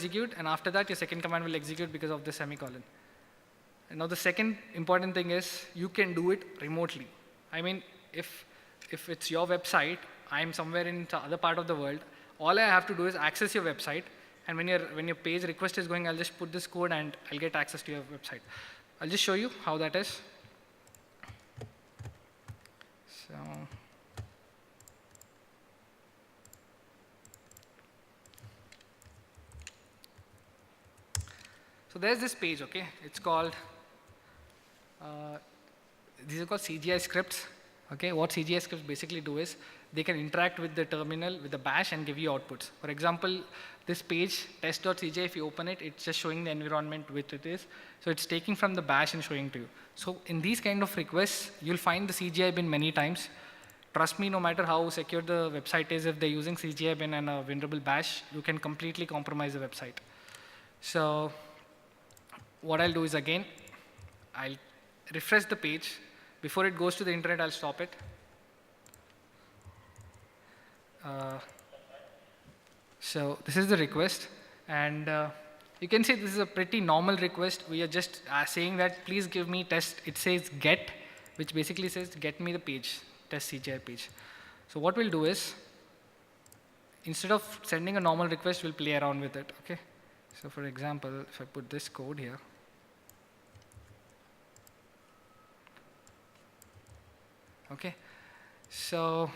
execute, and after that your second command will execute because of the semicolon. And now the second important thing is you can do it remotely. I mean, if it's your website, I'm somewhere in the other part of the world, all I have to do is access your website, and when your page request is going, I'll just put this code and I'll get access to your website. I'll just show you how that is. So there's this page, okay? It's called, these are called CGI Scripts. Okay, what CGI Scripts basically do is they can interact with the terminal, with the bash, and give you outputs. For example, this page, test.cgi, if you open it, it's just showing the environment which it is. So it's taking from the bash and showing to you. So in these kind of requests, you'll find the CGI bin many times. Trust me, no matter how secure the website is, if they're using CGI bin and a vulnerable bash, you can completely compromise the website. So what I'll do is, again, I'll refresh the page. Before it goes to the internet, I'll stop it. So this is the request, and you can see this is a pretty normal request. We are just saying that please give me test. It says get, which basically says get me the page, test CGI page. So what we'll do is, instead of sending a normal request, we'll play around with it. Okay. So for example, if I put this code here. Okay, so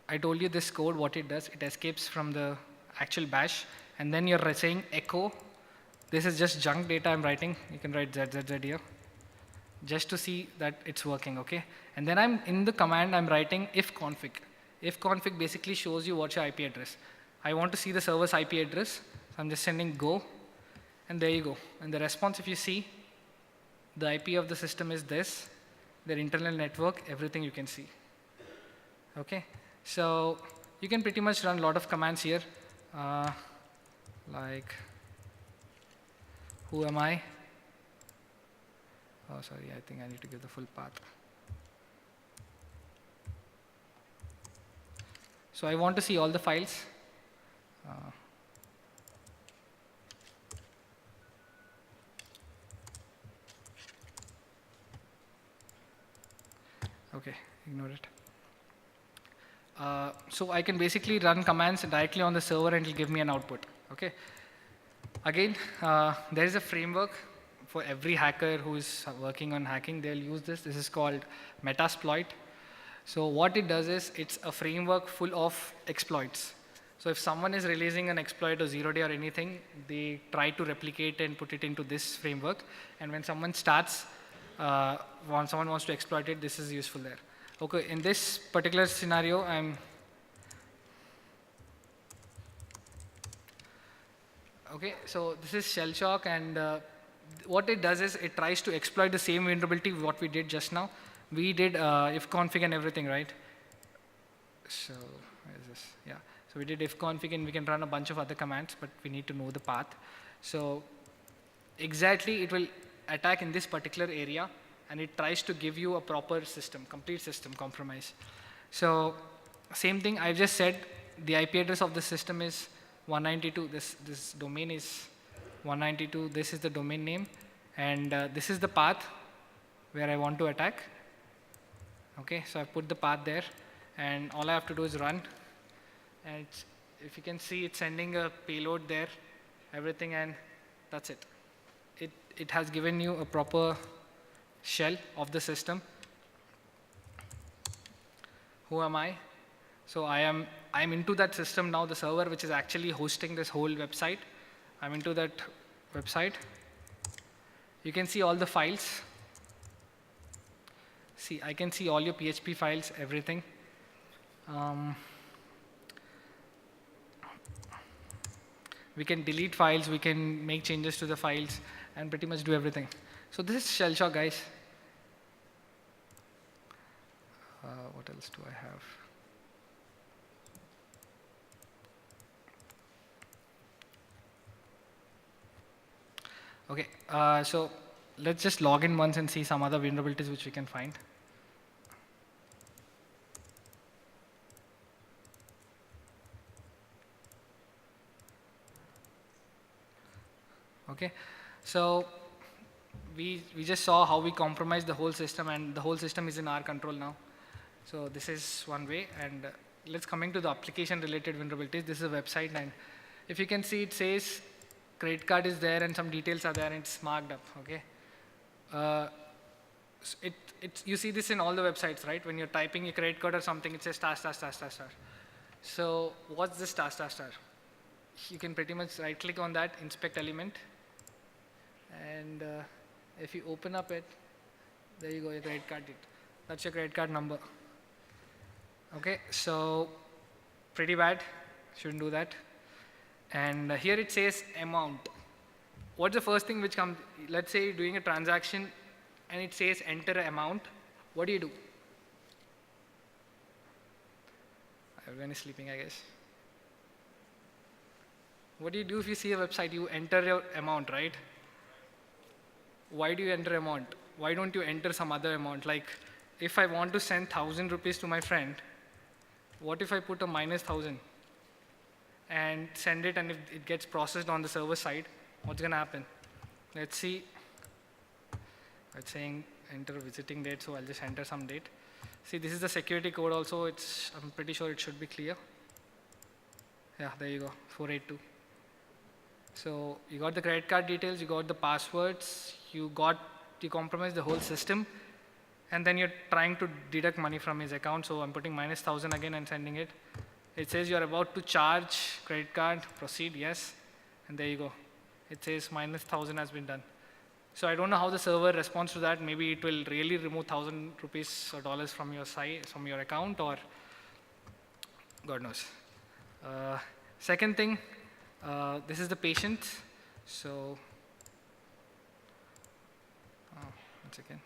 I told you this code, what it does, it escapes from the actual bash, and then you're saying echo. This is just junk data I'm writing. You can write ZZZ here, just to see that it's working, okay? And then I'm in the command, I'm writing if config. If config basically shows you what's your IP address. I want to see the server's IP address, so I'm just sending go, and there you go. And the response, if you see, the IP of the system is this, their internal network, everything you can see. Okay, so you can pretty much run a lot of commands here, like who am I? Oh, sorry, I think I need to give the full path. So I want to see all the files. Okay, ignore it. So I can basically run commands directly on the server and it'll give me an output. Okay. Again, there is a framework for every hacker who is working on hacking. They'll use this. This is called Metasploit. So what it does is it's a framework full of exploits. So if someone is releasing an exploit or 0-day or anything, they try to replicate and put it into this framework. And when someone starts, when someone wants to exploit it, this is useful there. Okay, in this particular scenario, okay, so this is ShellShocked, and what it does is it tries to exploit the same vulnerability what we did just now. We did if config and everything, right? So where is this? Yeah. So we did if config, and we can run a bunch of other commands, but we need to know the path. So exactly, it will attack in this particular area, and it tries to give you a proper system, complete system compromise. So same thing I just said, the IP address of the system is 192. This domain is 192. This is the domain name, and this is the path where I want to attack. Okay, so I put the path there, and all I have to do is run. And if you can see, it's sending a payload there, everything, and that's it. It has given you a proper shell of the system. Who am I? So I'm into that system now, the server which is actually hosting this whole website. I'm into that website. You can see all the files. See, I can see all your PHP files, everything. We can delete files, we can make changes to the files, and pretty much do everything. So this is ShellShocked, guys. What else do I have? Okay, so let's just log in once and see some other vulnerabilities which we can find. Okay, so we just saw how we compromised the whole system, and the whole system is in our control now. So this is one way, and let's coming to the application related vulnerabilities. This is a website, and if you can see, it says credit card is there and some details are there and it's marked up. Okay, uh, you see this in all the websites, right? When you're typing your credit card or something, it says star star star star star. So what's this star star star? You can pretty much right click on that, inspect element, and if you open up it, there you go, your credit card detail. That's your credit card number. Okay, so pretty bad, shouldn't do that. And here it says amount. What's the first thing which comes? Let's say you're doing a transaction and it says enter amount. What do? Everyone is sleeping, I guess. What do you do if you see a website? You enter your amount, right? Why do you enter amount? Why don't you enter some other amount? Like, if I want to send 1,000 rupees to my friend, what if I put a -1,000 and send it, and if it gets processed on the server side, what's going to happen? Let's see. It's saying enter visiting date, so I'll just enter some date. See, this is the security code also. I'm pretty sure it should be clear. Yeah, there you go, 482. So you got the credit card details, you got the passwords, you compromised the whole system, and then you're trying to deduct money from his account. So I'm putting -1,000 again and sending it. It says you're about to charge credit card, proceed, yes, and there you go. It says -1,000 has been done. So I don't know how the server responds to that. Maybe it will really remove 1,000 rupees or dollars from your site, from your account, or God knows. Second thing, this is the patient. So, one second.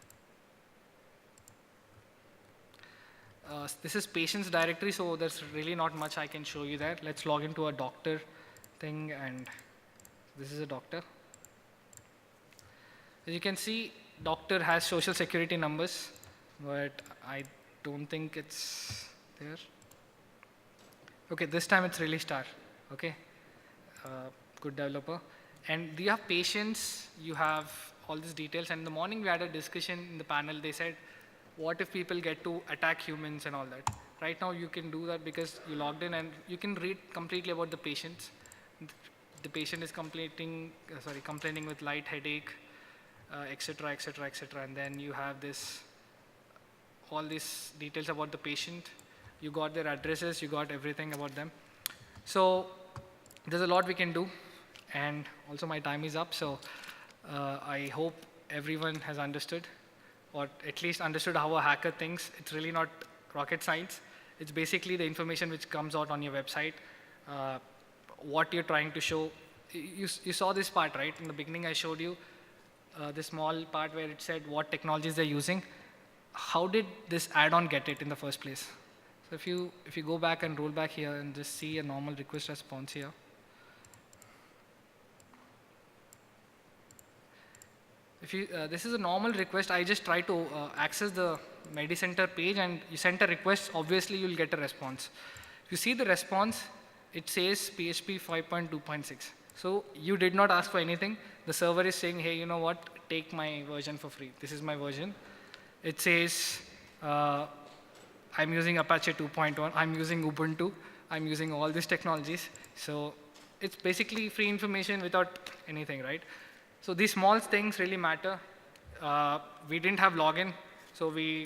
This is patient's directory, so there's really not much I can show you there. Let's log into a doctor thing, and this is a doctor. As you can see, doctor has social security numbers, but I don't think it's there. Okay, this time it's really star. Okay, good developer. And you have patients, you have all these details. And in the morning we had a discussion in the panel. They said, what if people get to attack humans and all that? Right now you can do that because you logged in, and you can read completely about the patients. The patient is complaining with light headache, etc., etc., etc. And then you have all these details about the patient. You got their addresses, you got everything about them. So there's a lot we can do, and also my time is up. So I hope everyone has understood, or at least understood how a hacker thinks. It's really not rocket science. It's basically the information which comes out on your website, what you're trying to show. You saw this part, right? In the beginning I showed you this small part where it said what technologies they're using. How did this add-on get it in the first place? So if you go back and roll back here and just see a normal request response here. This is a normal request. I just try to access the MediCenter page, and you send a request, obviously you'll get a response. If you see the response, it says PHP 5.2.6. So you did not ask for anything. The server is saying, hey, you know what, take my version for free. This is my version. It says, I'm using Apache 2.1, I'm using Ubuntu, I'm using all these technologies. So it's basically free information without anything, right? So these small things really matter. We didn't have login, so we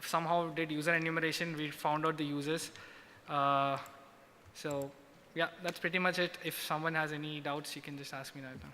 somehow did user enumeration. We found out the users. So yeah, that's pretty much it. If someone has any doubts, you can just ask me right now.